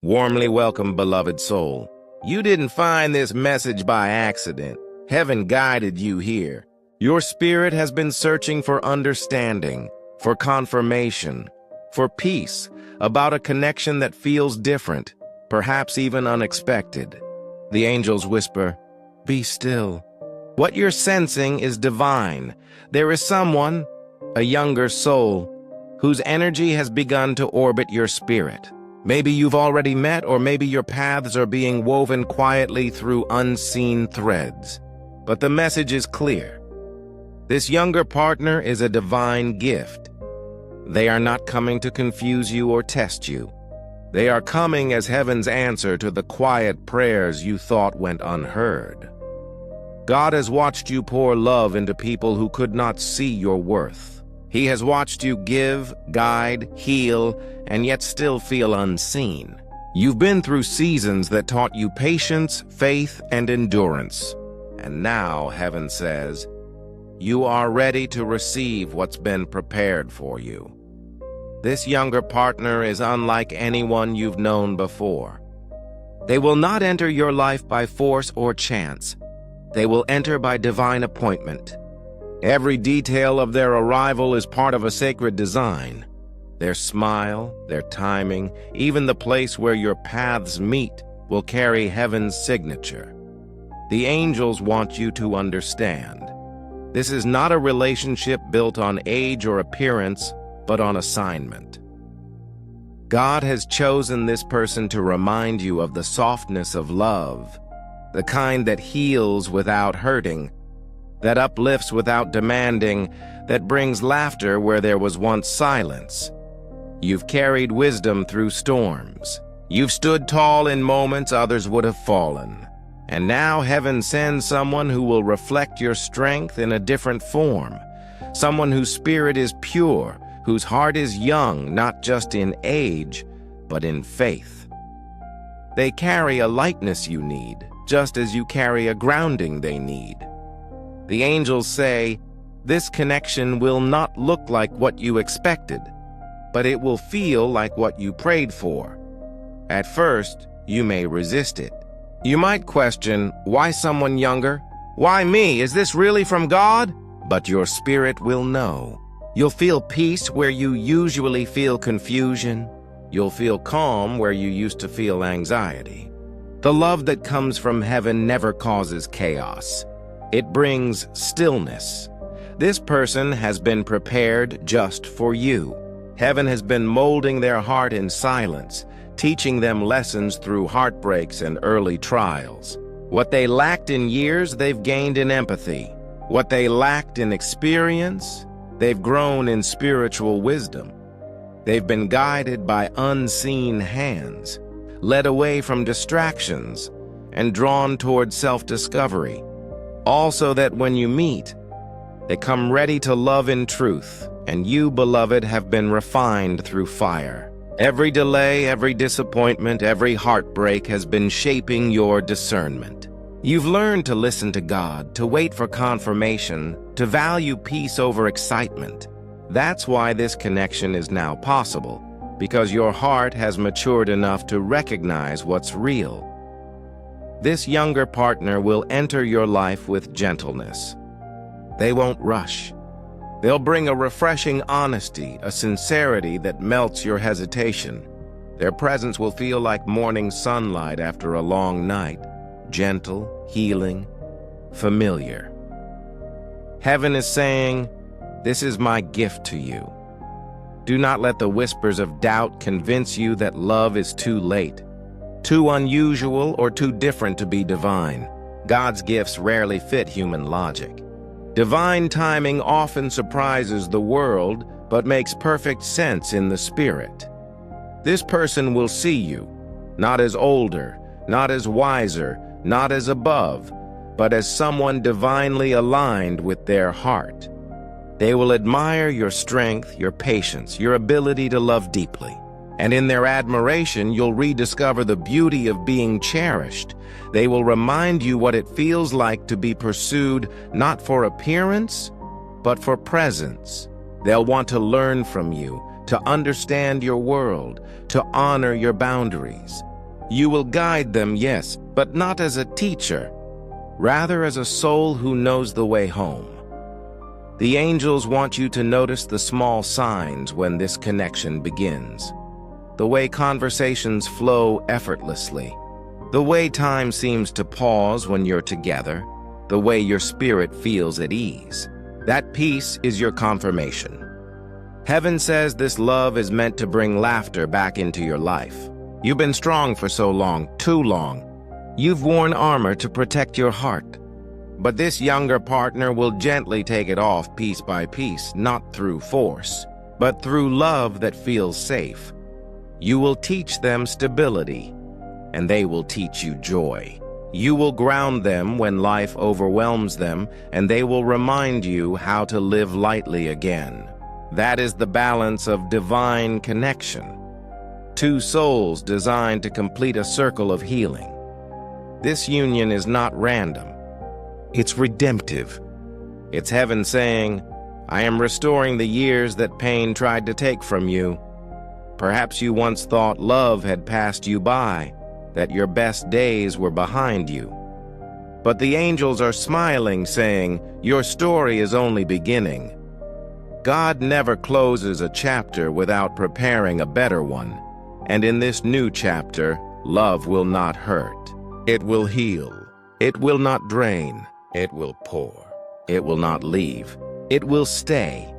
Warmly welcome, beloved soul. You didn't find this message by accident. Heaven guided you here. Your spirit has been searching for understanding, for confirmation, for peace, about a connection that feels different, perhaps even unexpected. The angels whisper, "Be still." What you're sensing is divine. There is someone, a younger soul, whose energy has begun to orbit your spirit. Maybe you've already met, or maybe your paths are being woven quietly through unseen threads. But the message is clear. This younger partner is a divine gift. They are not coming to confuse you or test you. They are coming as heaven's answer to the quiet prayers you thought went unheard. God has watched you pour love into people who could not see your worth. He has watched you give, guide, heal, and yet still feel unseen. You've been through seasons that taught you patience, faith, and endurance. And now, heaven says, you are ready to receive what's been prepared for you. This younger partner is unlike anyone you've known before. They will not enter your life by force or chance. They will enter by divine appointment. Every detail of their arrival is part of a sacred design. Their smile, their timing, even the place where your paths meet will carry heaven's signature. The angels want you to understand. This is not a relationship built on age or appearance, but on assignment. God has chosen this person to remind you of the softness of love, the kind that heals without hurting, that uplifts without demanding, that brings laughter where there was once silence. You've carried wisdom through storms. You've stood tall in moments others would have fallen. And now heaven sends someone who will reflect your strength in a different form. Someone whose spirit is pure, whose heart is young, not just in age, but in faith. They carry a lightness you need, just as you carry a grounding they need. The angels say, this connection will not look like what you expected, but it will feel like what you prayed for. At first, you may resist it. You might question, why someone younger? Why me? Is this really from God? But your spirit will know. You'll feel peace where you usually feel confusion. You'll feel calm where you used to feel anxiety. The love that comes from heaven never causes chaos. It brings stillness. This person has been prepared just for you. Heaven has been molding their heart in silence, teaching them lessons through heartbreaks and early trials. What they lacked in years, they've gained in empathy. What they lacked in experience, they've grown in spiritual wisdom. They've been guided by unseen hands, led away from distractions, and drawn toward self-discovery. All so that when you meet, they come ready to love in truth, and you, beloved, have been refined through fire. Every delay, every disappointment, every heartbreak has been shaping your discernment. You've learned to listen to God, to wait for confirmation, to value peace over excitement. That's why this connection is now possible, because your heart has matured enough to recognize what's real. This younger partner will enter your life with gentleness. They won't rush. They'll bring a refreshing honesty, a sincerity that melts your hesitation. Their presence will feel like morning sunlight after a long night, gentle, healing, familiar. Heaven is saying, this is my gift to you. Do not let the whispers of doubt convince you that love is too late, too unusual, or too different to be divine. God's gifts rarely fit human logic. Divine timing often surprises the world, but makes perfect sense in the spirit. This person will see you, not as older, not as wiser, not as above, but as someone divinely aligned with their heart. They will admire your strength, your patience, your ability to love deeply. And in their admiration, you'll rediscover the beauty of being cherished. They will remind you what it feels like to be pursued not for appearance, but for presence. They'll want to learn from you, to understand your world, to honor your boundaries. You will guide them, yes, but not as a teacher, rather as a soul who knows the way home. The angels want you to notice the small signs when this connection begins. The way conversations flow effortlessly. The way time seems to pause when you're together. The way your spirit feels at ease. That peace is your confirmation. Heaven says this love is meant to bring laughter back into your life. You've been strong for so long, too long. You've worn armor to protect your heart. But this younger partner will gently take it off piece by piece, not through force, but through love that feels safe. You will teach them stability, and they will teach you joy. You will ground them when life overwhelms them, and they will remind you how to live lightly again. That is the balance of divine connection. Two souls designed to complete a circle of healing. This union is not random. It's redemptive. It's heaven saying, I am restoring the years that pain tried to take from you. Perhaps you once thought love had passed you by, that your best days were behind you. But the angels are smiling, saying, your story is only beginning. God never closes a chapter without preparing a better one. And in this new chapter, love will not hurt. It will heal. It will not drain. It will pour. It will not leave. It will stay.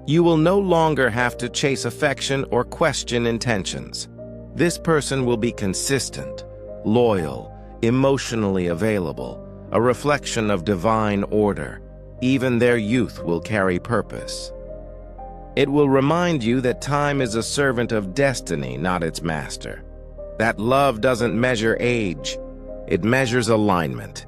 You will no longer have to chase affection or question intentions. This person will be consistent, loyal, emotionally available, a reflection of divine order. Even their youth will carry purpose. It will remind you that time is a servant of destiny, not its master. That love doesn't measure age. It measures alignment.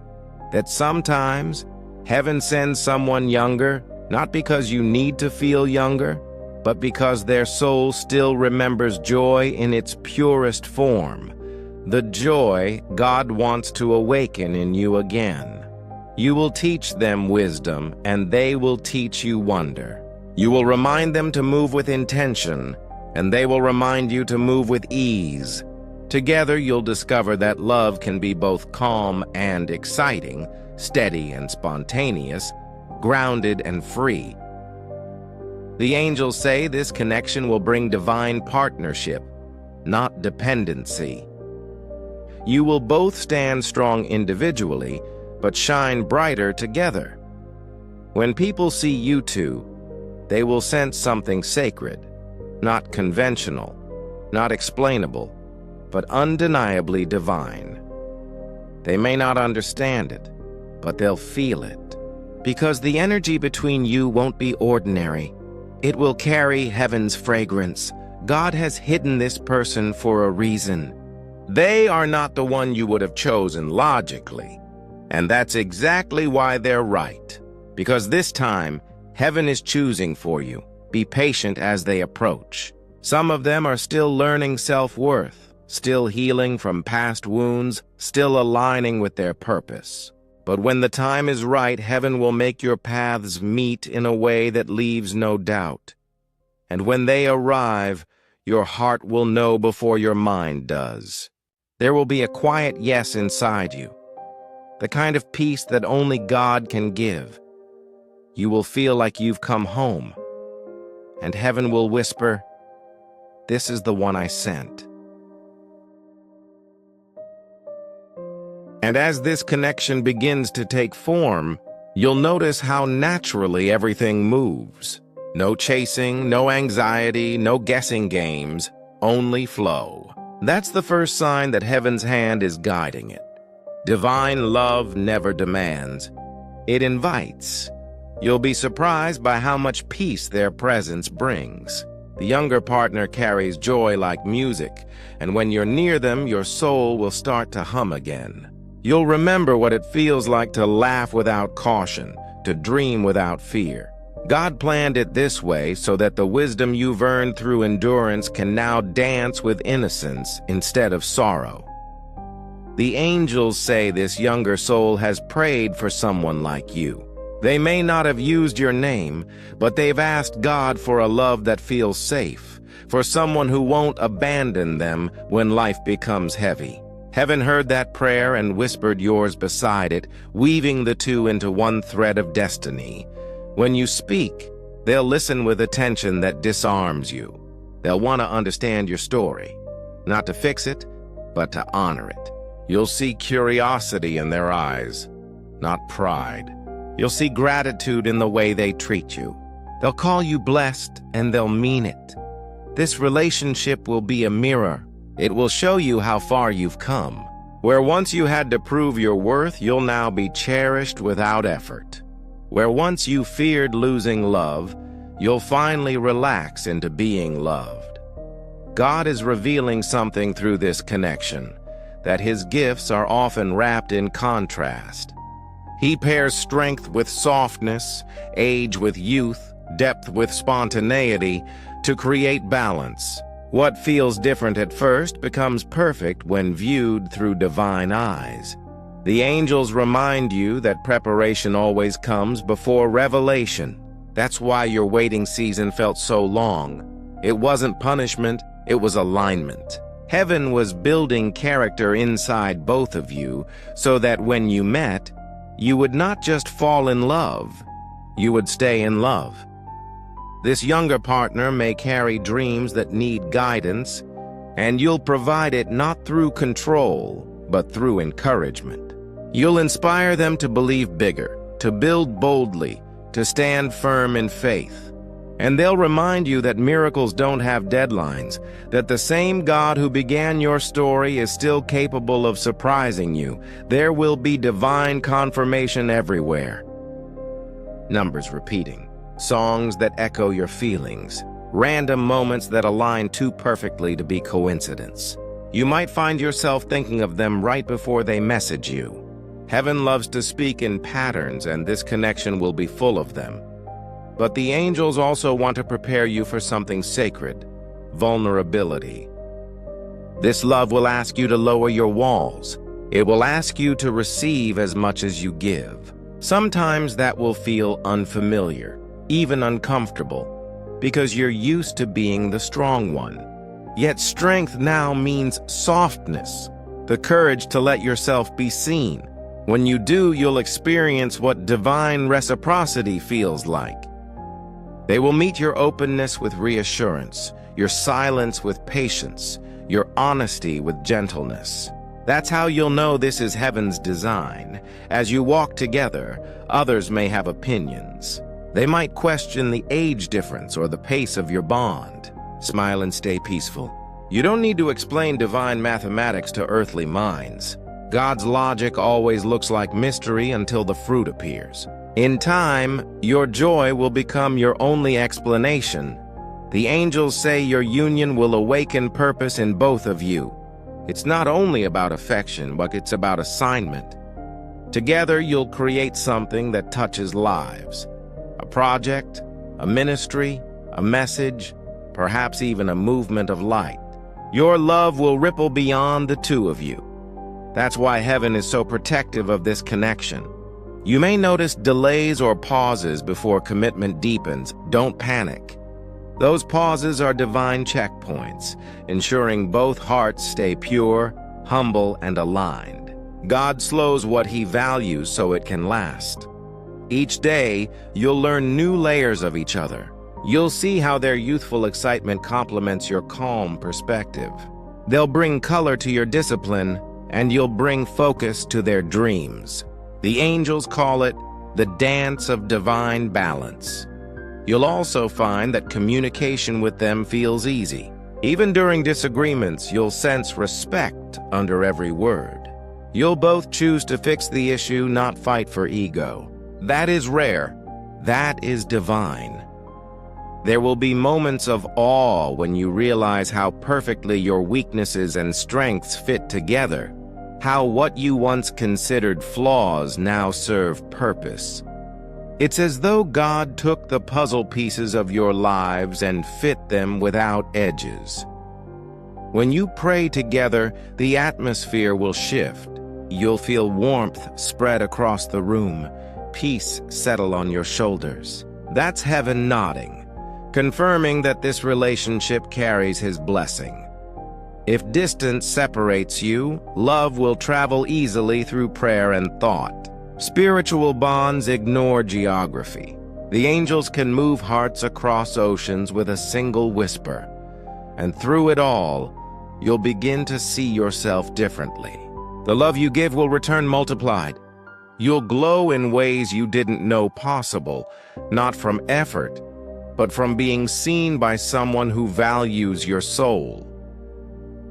That sometimes heaven sends someone younger, not because you need to feel younger, but because their soul still remembers joy in its purest form. The joy God wants to awaken in you again. You will teach them wisdom, and they will teach you wonder. You will remind them to move with intention, and they will remind you to move with ease. Together, you'll discover that love can be both calm and exciting, steady and spontaneous, grounded and free. The angels say this connection will bring divine partnership, not dependency. You will both stand strong individually, but shine brighter together. When people see you two, they will sense something sacred, not conventional, not explainable, but undeniably divine. They may not understand it, but they'll feel it. Because the energy between you won't be ordinary. It will carry heaven's fragrance. God has hidden this person for a reason. They are not the one you would have chosen logically. And that's exactly why they're right. Because this time, heaven is choosing for you. Be patient as they approach. Some of them are still learning self-worth. Still healing from past wounds, still aligning with their purpose. But when the time is right, heaven will make your paths meet in a way that leaves no doubt. And when they arrive, your heart will know before your mind does. There will be a quiet yes inside you, the kind of peace that only God can give. You will feel like you've come home, and heaven will whisper, "This is the one I sent." And as this connection begins to take form, you'll notice how naturally everything moves. No chasing, no anxiety, no guessing games, only flow. That's the first sign that heaven's hand is guiding it. Divine love never demands. It invites. You'll be surprised by how much peace their presence brings. The younger partner carries joy like music, and when you're near them, your soul will start to hum again. You'll remember what it feels like to laugh without caution, to dream without fear. God planned it this way so that the wisdom you've earned through endurance can now dance with innocence instead of sorrow. The angels say this younger soul has prayed for someone like you. They may not have used your name, but they've asked God for a love that feels safe, for someone who won't abandon them when life becomes heavy. Heaven heard that prayer and whispered yours beside it, weaving the two into one thread of destiny. When you speak, they'll listen with attention that disarms you. They'll want to understand your story, not to fix it, but to honor it. You'll see curiosity in their eyes, not pride. You'll see gratitude in the way they treat you. They'll call you blessed, and they'll mean it. This relationship will be a mirror. It will show you how far you've come. Where once you had to prove your worth, you'll now be cherished without effort. Where once you feared losing love, you'll finally relax into being loved. God is revealing something through this connection, that His gifts are often wrapped in contrast. He pairs strength with softness, age with youth, depth with spontaneity, to create balance. What feels different at first becomes perfect when viewed through divine eyes. The angels remind you that preparation always comes before revelation. That's why your waiting season felt so long. It wasn't punishment, it was alignment. Heaven was building character inside both of you so that when you met, you would not just fall in love, you would stay in love. This younger partner may carry dreams that need guidance, and you'll provide it not through control, but through encouragement. You'll inspire them to believe bigger, to build boldly, to stand firm in faith. And they'll remind you that miracles don't have deadlines, that the same God who began your story is still capable of surprising you. There will be divine confirmation everywhere. Numbers repeating. Songs that echo your feelings. Random moments that align too perfectly to be coincidence. You might find yourself thinking of them right before they message you. Heaven loves to speak in patterns, and this connection will be full of them. But the angels also want to prepare you for something sacred, vulnerability. This love will ask you to lower your walls. It will ask you to receive as much as you give. Sometimes that will feel unfamiliar, even uncomfortable, because you're used to being the strong one. Yet strength now means softness, the courage to let yourself be seen. When you do, you'll experience what divine reciprocity feels like. They will meet your openness with reassurance, your silence with patience, your honesty with gentleness. That's how you'll know this is heaven's design. As you walk together, others may have opinions. They might question the age difference or the pace of your bond. Smile and stay peaceful. You don't need to explain divine mathematics to earthly minds. God's logic always looks like mystery until the fruit appears. In time, your joy will become your only explanation. The angels say your union will awaken purpose in both of you. It's not only about affection, but it's about assignment. Together, you'll create something that touches lives. A project, a ministry, a message, perhaps even a movement of light. Your love will ripple beyond the two of you. That's why heaven is so protective of this connection. You may notice delays or pauses before commitment deepens. Don't panic. Those pauses are divine checkpoints, ensuring both hearts stay pure, humble, and aligned. God slows what He values so it can last. Each day, you'll learn new layers of each other. You'll see how their youthful excitement complements your calm perspective. They'll bring color to your discipline, and you'll bring focus to their dreams. The angels call it the dance of divine balance. You'll also find that communication with them feels easy. Even during disagreements, you'll sense respect under every word. You'll both choose to fix the issue, not fight for ego. That is rare. That is divine. There will be moments of awe when you realize how perfectly your weaknesses and strengths fit together, how what you once considered flaws now serve purpose. It's as though God took the puzzle pieces of your lives and fit them without edges. When you pray together, the atmosphere will shift. You'll feel warmth spread across the room, peace settle on your shoulders. That's heaven nodding, confirming that this relationship carries His blessing. If distance separates you, love will travel easily through prayer and thought. Spiritual bonds ignore geography. The angels can move hearts across oceans with a single whisper. And through it all, you'll begin to see yourself differently. The love you give will return multiplied. You'll glow in ways you didn't know possible, not from effort, but from being seen by someone who values your soul.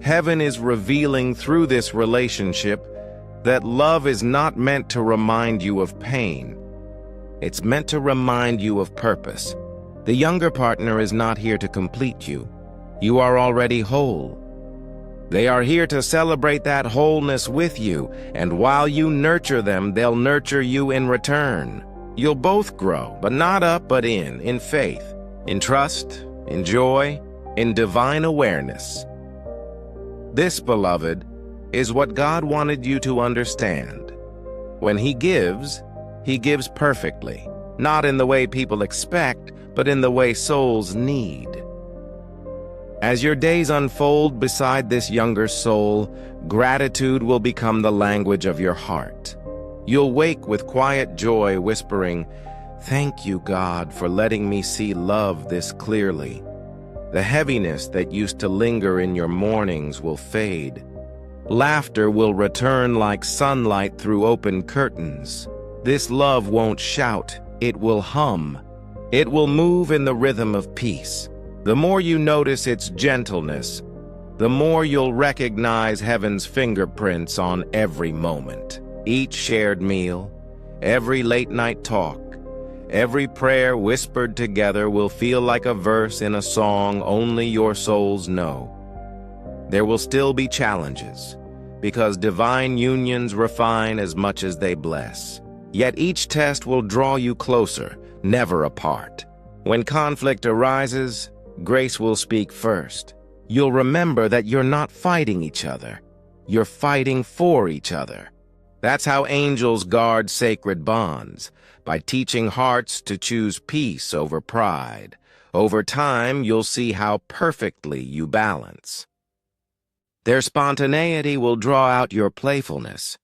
Heaven is revealing through this relationship that love is not meant to remind you of pain. It's meant to remind you of purpose. The younger partner is not here to complete you. You are already whole. They are here to celebrate that wholeness with you, and while you nurture them, they'll nurture you in return. You'll both grow, but not up, but in faith, in trust, in joy, in divine awareness. This, beloved, is what God wanted you to understand. When He gives perfectly, not in the way people expect, but in the way souls need. As your days unfold beside this younger soul, gratitude will become the language of your heart. You'll wake with quiet joy, whispering, "Thank you, God, for letting me see love this clearly." The heaviness that used to linger in your mornings will fade. Laughter will return like sunlight through open curtains. This love won't shout, it will hum. It will move in the rhythm of peace. The more you notice its gentleness, the more you'll recognize heaven's fingerprints on every moment. Each shared meal, every late-night talk, every prayer whispered together will feel like a verse in a song only your souls know. There will still be challenges, because divine unions refine as much as they bless. Yet each test will draw you closer, never apart. When conflict arises, grace will speak first. You'll remember that you're not fighting each other. You're fighting for each other. That's how angels guard sacred bonds, by teaching hearts to choose peace over pride. Over time, you'll see how perfectly you balance. Their spontaneity will draw out your playfulness.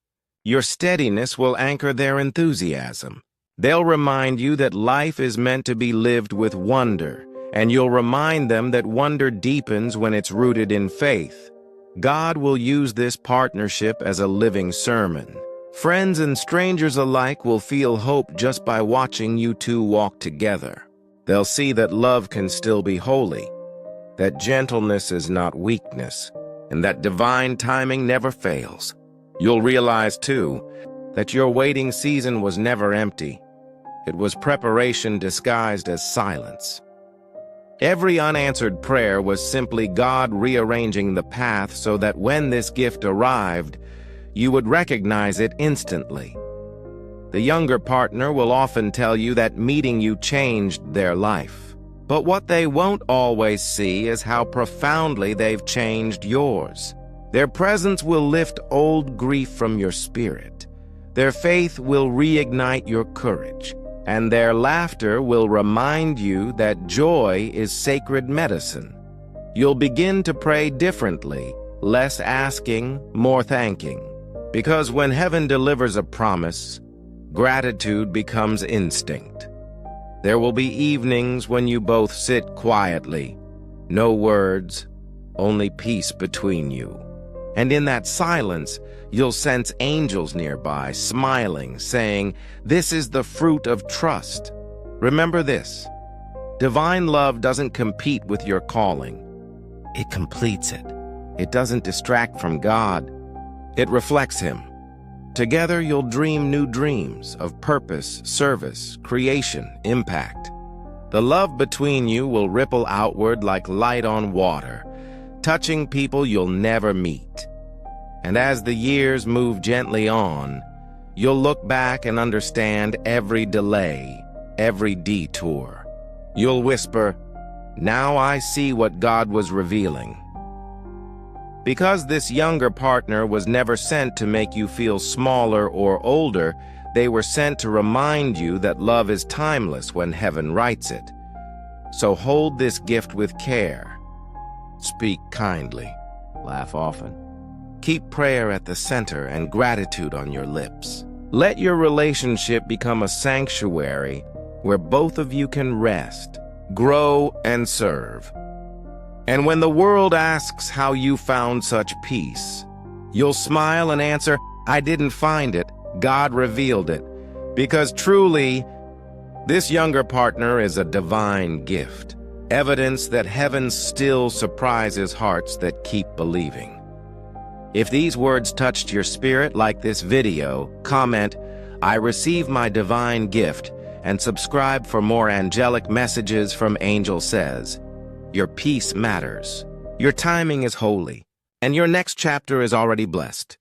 Your steadiness will anchor their enthusiasm. They'll remind you that life is meant to be lived with wonder, and you'll remind them that wonder deepens when it's rooted in faith. God will use this partnership as a living sermon. Friends and strangers alike will feel hope just by watching you two walk together. They'll see that love can still be holy, that gentleness is not weakness, and that divine timing never fails. You'll realize, too, that your waiting season was never empty. It was preparation disguised as silence. Every unanswered prayer was simply God rearranging the path so that when this gift arrived, you would recognize it instantly. The younger partner will often tell you that meeting you changed their life. But what they won't always see is how profoundly they've changed yours. Their presence will lift old grief from your spirit. Their faith will reignite your courage. And their laughter will remind you that joy is sacred medicine. You'll begin to pray differently, less asking, more thanking. Because when heaven delivers a promise, gratitude becomes instinct. There will be evenings when you both sit quietly, no words, only peace between you. And in that silence, you'll sense angels nearby, smiling, saying, "This is the fruit of trust." Remember this: divine love doesn't compete with your calling. It completes it. It doesn't distract from God. It reflects Him. Together, you'll dream new dreams of purpose, service, creation, impact. The love between you will ripple outward like light on water, touching people you'll never meet. And as the years move gently on, you'll look back and understand every delay, every detour. You'll whisper, "Now I see what God was revealing." Because this younger partner was never sent to make you feel smaller or older, they were sent to remind you that love is timeless when heaven writes it. So hold this gift with care. Speak kindly. Laugh often. Keep prayer at the center and gratitude on your lips. Let your relationship become a sanctuary where both of you can rest, grow, and serve. And when the world asks how you found such peace, you'll smile and answer, "I didn't find it, God revealed it." Because truly, this younger partner is a divine gift, evidence that heaven still surprises hearts that keep believing. If these words touched your spirit like this video, comment, "I receive my divine gift," and subscribe for more angelic messages from Angel Says. Your peace matters. Your timing is holy, and your next chapter is already blessed.